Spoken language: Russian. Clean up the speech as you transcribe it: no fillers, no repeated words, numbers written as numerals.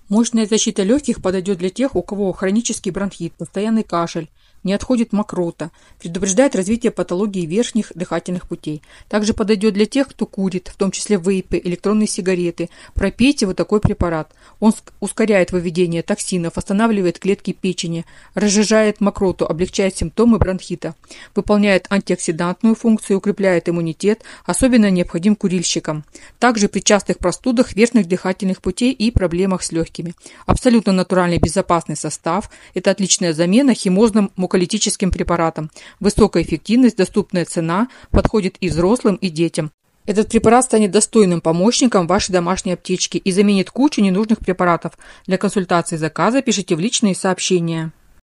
Мощная защита легких подойдет для тех, у кого хронический бронхит, постоянный кашель, не отходит мокрота, предупреждает развитие патологии верхних дыхательных путей. Также подойдет для тех, кто курит, в том числе вейпы, электронные сигареты. Пропейте вот такой препарат. Он ускоряет выведение токсинов, останавливает клетки печени, разжижает мокроту, облегчает симптомы бронхита, выполняет антиоксидантную функцию, укрепляет иммунитет, особенно необходим курильщикам. Также при частых простудах верхних дыхательных путей и проблемах с легкими. Абсолютно натуральный безопасный состав. Это отличная замена химозным муколитическим препаратам. Высокая эффективность, доступная цена, подходит и взрослым, и детям. Этот препарат станет достойным помощником вашей домашней аптечки и заменит кучу ненужных препаратов. Для консультации заказа пишите в личные сообщения.